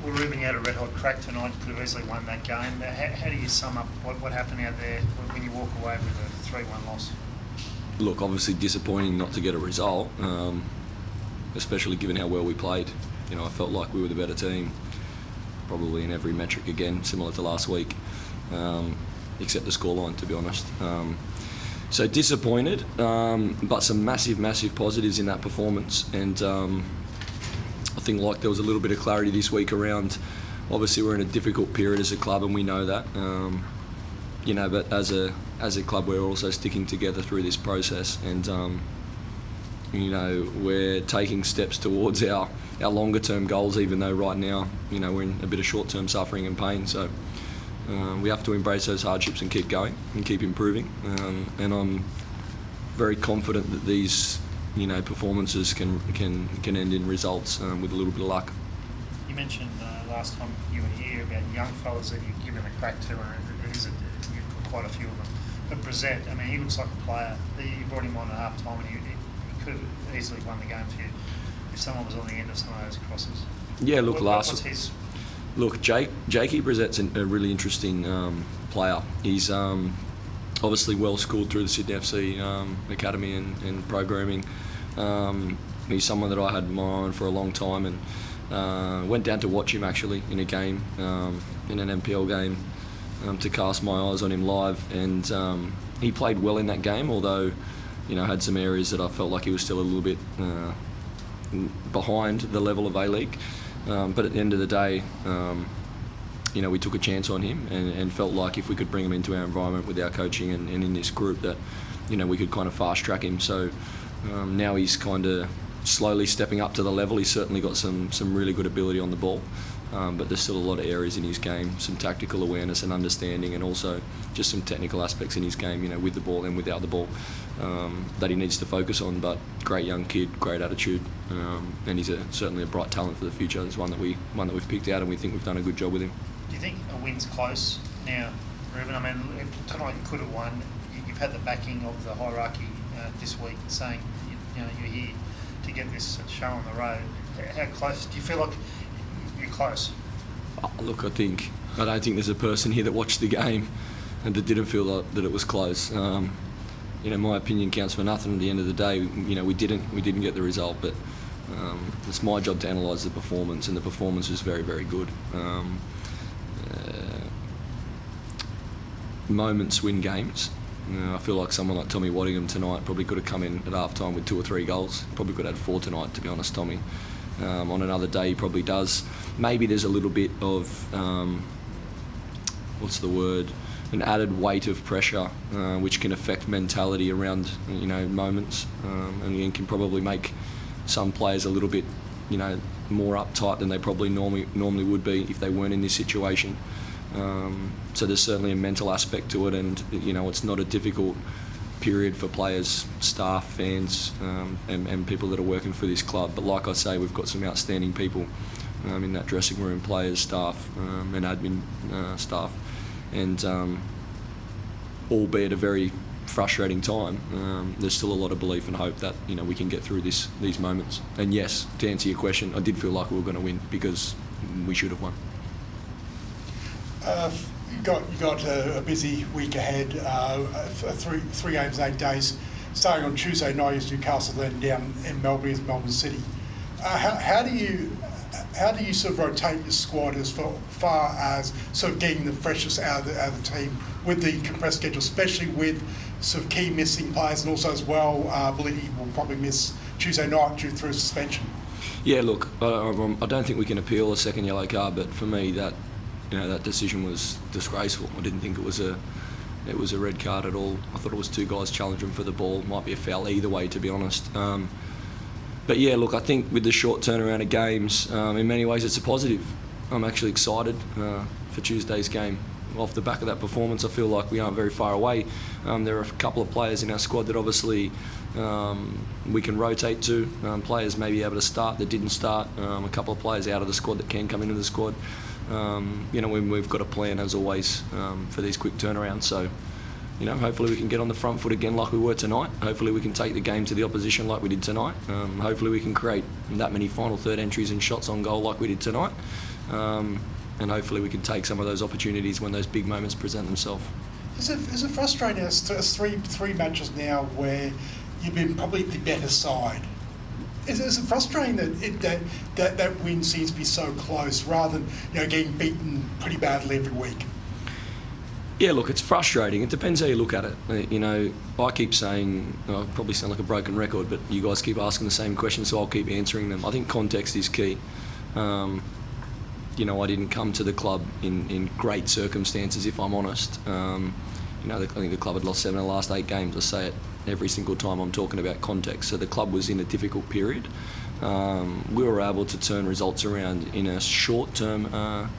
Well, Ruben, you had a red-hot crack tonight. Could have easily won that game. How do you sum up what happened out there when you walk away with a 3-1 loss? Look, obviously disappointing not to get a result, especially given how well we played. You know, I felt like we were the better team, probably in every metric again, similar to last week, except the scoreline, to be honest. So disappointed, but some massive positives in that performance. And I think like there was a little bit of clarity this week around, obviously we're in a difficult period as a club and we know that. You know, but as a club we're also sticking together through this process, and you know, we're taking steps towards our longer term goals, even though right now, you know, we're in a bit of short term suffering and pain. So we have to embrace those hardships and keep going and keep improving. And I'm very confident that these, you know, performances can end in results with a little bit of luck. You mentioned last time you were here about young fellas that you've given a crack to, and you've got quite a few of them. But Brissett, I mean, he looks like a player. You brought him on at half time, and he could have easily won the game for you if someone was on the end of some of those crosses. Yeah, look, Look, Jakey Brissett's a really interesting player. He's obviously well schooled through the Sydney FC academy and programming. He's someone that I had my eye on for a long time, and went down to watch him actually in a game, in an NPL game, to cast my eyes on him live, and he played well in that game, although, you know, had some areas that I felt like he was still a little bit behind the level of A-League. But at the end of the day, you know, we took a chance on him and felt like if we could bring him into our environment with our coaching and in this group, that, you know, we could kind of fast track him. So now he's kind of slowly stepping up to the level. He's certainly got some really good ability on the ball, but there's still a lot of areas in his game, some tactical awareness and understanding, and also just some technical aspects in his game, you know, with the ball and without the ball, that he needs to focus on. But great young kid, great attitude, and he's certainly a bright talent for the future. There's one that we've picked out, and we think we've done a good job with him. Do you think a win's close now, Ruben? I mean, tonight you could have won. You've had the backing of the hierarchy this week saying, you know, you're here to get this show on the road. How close? Do you feel like you're close? Oh, look, I don't think there's a person here that watched the game and that didn't feel that it was close. You know, my opinion counts for nothing at the end of the day. You know, we didn't get the result, but it's my job to analyse the performance, and the performance was very good. Moments win games. I feel like someone like Tommy Waddingham tonight probably could have come in at half time with 2 or 3 goals. Probably could have had 4 tonight, to be honest, Tommy. On another day he probably does. Maybe there's a little bit of an added weight of pressure, which can affect mentality around, you know, moments, and can probably make some players a little bit, you know, more uptight than they probably normally would be if they weren't in this situation. So there's certainly a mental aspect to it, and, you know, it's not a difficult period for players, staff, fans, and people that are working for this club. But like I say, we've got some outstanding people in that dressing room, players, staff, and admin staff, and albeit a very frustrating time, there's still a lot of belief and hope that, you know, we can get through these moments. And yes, to answer your question, I did feel like we were going to win because we should have won. You got a busy week ahead, 3 games, 8 days. Starting on Tuesday night is Newcastle, then down in Melbourne is Melbourne City. How do you sort of rotate your squad as far as sort of getting the freshness out of the team with the compressed schedule, especially with sort of key missing players, and also as well, I believe he will probably miss Tuesday night due through suspension? Yeah, look, I don't think we can appeal a second yellow card, but for me that decision was disgraceful. I didn't think it was a red card at all. I thought it was 2 guys challenging for the ball. Might be a foul either way, to be honest. But yeah, look, I think with the short turnaround of games, in many ways it's a positive. I'm actually excited for Tuesday's game. Off the back of that performance, I feel like we aren't very far away. There are a couple of players in our squad that obviously we can rotate to. Players may be able to start that didn't start. A couple of players out of the squad that can come into the squad. You know, we've got a plan, as always, for these quick turnarounds. So, you know, hopefully we can get on the front foot again like we were tonight. Hopefully we can take the game to the opposition like we did tonight. Hopefully we can create that many final third entries and shots on goal like we did tonight. and hopefully we can take some of those opportunities when those big moments present themselves. Is it frustrating? It's three matches now where you've been probably the better side. Is it frustrating that win seems to be so close rather than getting beaten pretty badly every week? Yeah, look, it's frustrating. It depends how you look at it. I keep saying, I probably sound like a broken record, but you guys keep asking the same questions, so I'll keep answering them. I think context is key. I didn't come to the club in great circumstances, if I'm honest. I think the club had lost 7 of the last 8 games. I say it every single time I'm talking about context. So the club was in a difficult period. We were able to turn results around in a short term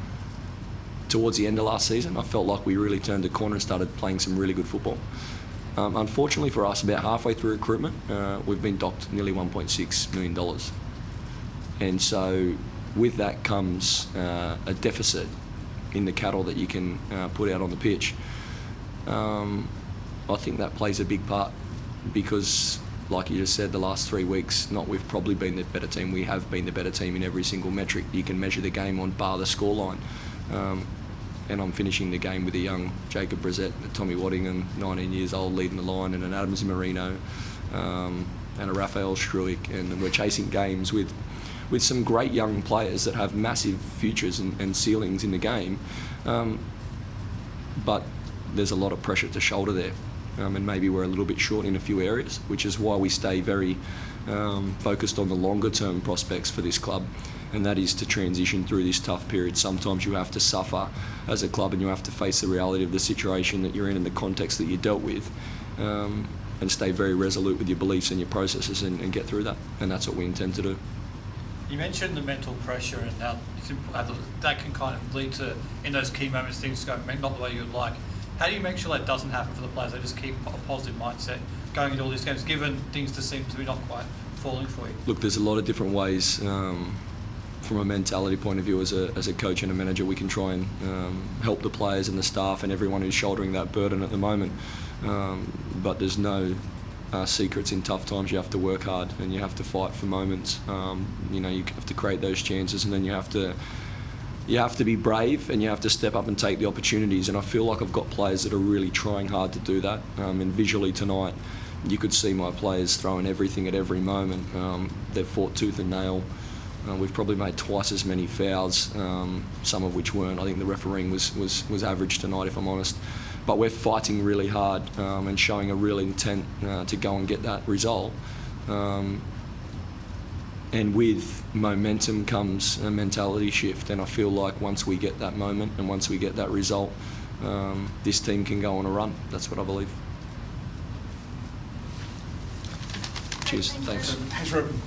towards the end of last season. I felt like we really turned the corner and started playing some really good football. Unfortunately for us, about halfway through recruitment, we've been docked nearly $1.6 million. And so with that comes a deficit in the cattle that you can put out on the pitch. I think that plays a big part because, like you just said, the last 3 weeks, we've probably been the better team. We have been the better team in every single metric. You can measure the game on bar the scoreline. And I'm finishing the game with a young Jacob Brissett, a Tommy Waddingham, 19 years old, leading the line, and an Adams Marino, and a Raphael Struick, and we're chasing games with some great young players that have massive futures and ceilings in the game. But there's a lot of pressure to shoulder there. And maybe we're a little bit short in a few areas, which is why we stay very focused on the longer term prospects for this club, and that is to transition through this tough period. Sometimes you have to suffer as a club and you have to face the reality of the situation that you're in and the context that you dealt with, and stay very resolute with your beliefs and your processes and get through that, and that's what we intend to do. You mentioned the mental pressure and how that can kind of lead to, in those key moments, things go not the way you would like. How do you make sure that doesn't happen for the players? They just keep a positive mindset going into all these games, given things just seem to be not quite falling for you? Look, there's a lot of different ways. From a mentality point of view, as a coach and a manager, we can try and help the players and the staff and everyone who's shouldering that burden at the moment. But there's no secrets in tough times. You have to work hard and you have to fight for moments. You have to create those chances, and then you have to be brave and you have to step up and take the opportunities. And I feel like I've got players that are really trying hard to do that. And visually tonight, you could see my players throwing everything at every moment. They've fought tooth and nail. We've probably made twice as many fouls, some of which weren't. I think the refereeing was average tonight, if I'm honest. But we're fighting really hard and showing a real intent to go and get that result. And with momentum comes a mentality shift, and I feel like once we get that moment and once we get that result, this team can go on a run. That's what I believe. Cheers. Thanks. Thanks, Ruben.